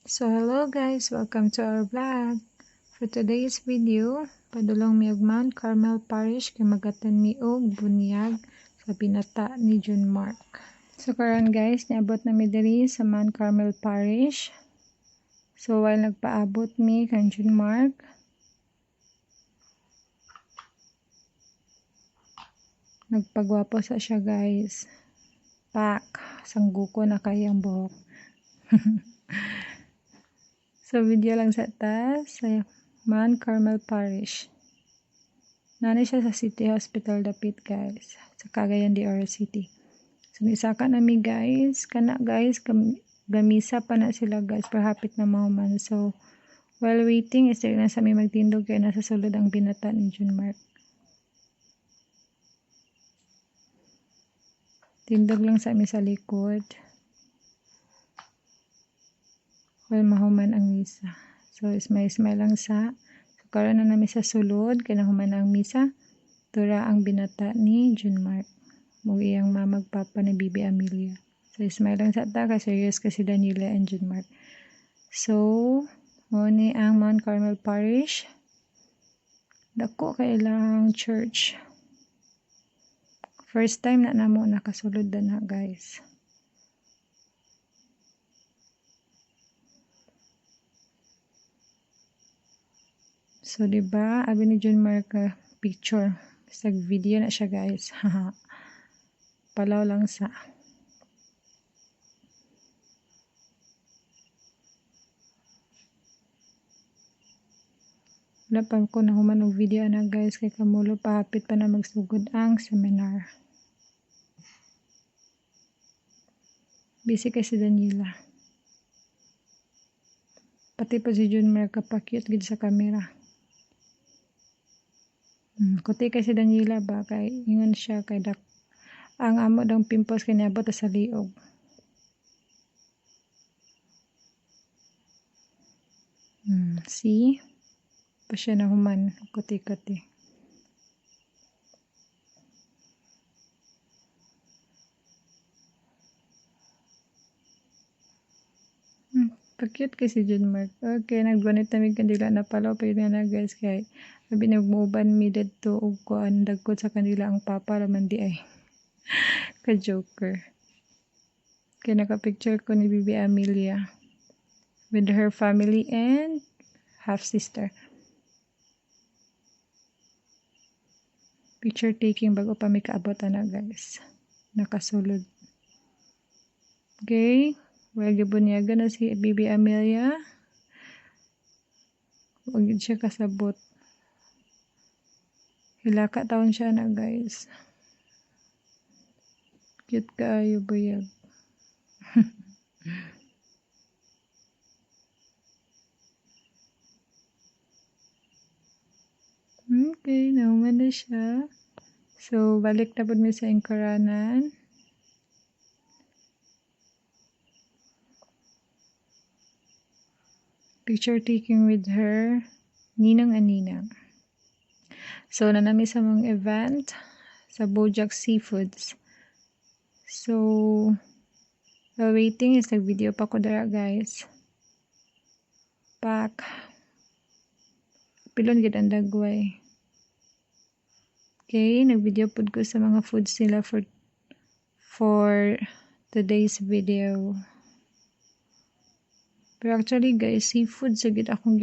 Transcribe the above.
So hello guys, welcome to our vlog. For today's video, padulong mi og Mount Carmel Parish kay magatan mi og bunyag sa binata ni John Mark. So karon guys, niabot na mi diri sa Mount Carmel Parish. So while nagpaabot mi kan John Mark, nagpagwapo sa siya guys. Pak, sangguko na kayang buhok. So video lang sa taas sa Mount Carmel Parish. Nani siya sa City Hospital dapit guys, sa Cagayan de Oro City. So nisaka nami guys, kana guys gamisa pa na sila guys, perhapit na mahuman. So while waiting, is na sa mi magtindog kay nasa sulod ang binata ni John Mark. Tindog lang sa mi sa likod. While mahuman ang misa. So smile lang sa. So karon na nami sa sulod kay nahuman ang misa. Tura ang binata ni John Mark. Mo iyang mamagpapa ni Bibi Amelia. So smile lang sa ta, kasi serious kasi Daniela and John Mark. So mo ni ang Mount Carmel Parish. Dako kay ilang church. First time na namo nakasulod na guys. So diba, abi ni John Mark picture. Sa video na siya guys. Palaw lang sa. Wala pa ko nahuman og video na guys, kay kamulo pahapit pa na magsugod ang seminar. Busy kasi Daniela. Pati pa si John Mark kapakyut gid sa camera. Kuti kasi Daniela ba, kay ingon siya kay ang amo daw pimples kay niabot sa liog. See? Pa siya nahuman, kuti-kuti. Pakyut kasi John Mark. Okay, nagbanit namin kandila na palaw pa yun na guys, kay sabi nagmuban mi dito og kuan dagkot sa kanila ang papa raman di ay. Ka joker. Kaya naka-picture ko ni Bibi Amelia with her family and half sister. Picture taking bago pa may kaabot na guys. Nakasulod. Okay. Well, gibunyaga na si Bibi Amelia. Huwag siya kasabot. Hilaka taon siya na guys. Cute kaayo buyag. Okay, nauman na siya. So, balik na po mi sa ingkaranan. Picture taking with her ninang and ninang. So, nanami sa mga event sa Bojack Seafoods. So, while waiting is nag-video pa ko dara guys. Pak. Pilon gid ang dagway. Okay, nag-video pod ko sa mga foods nila for today's video. Pero actually guys, seafood sa gid akong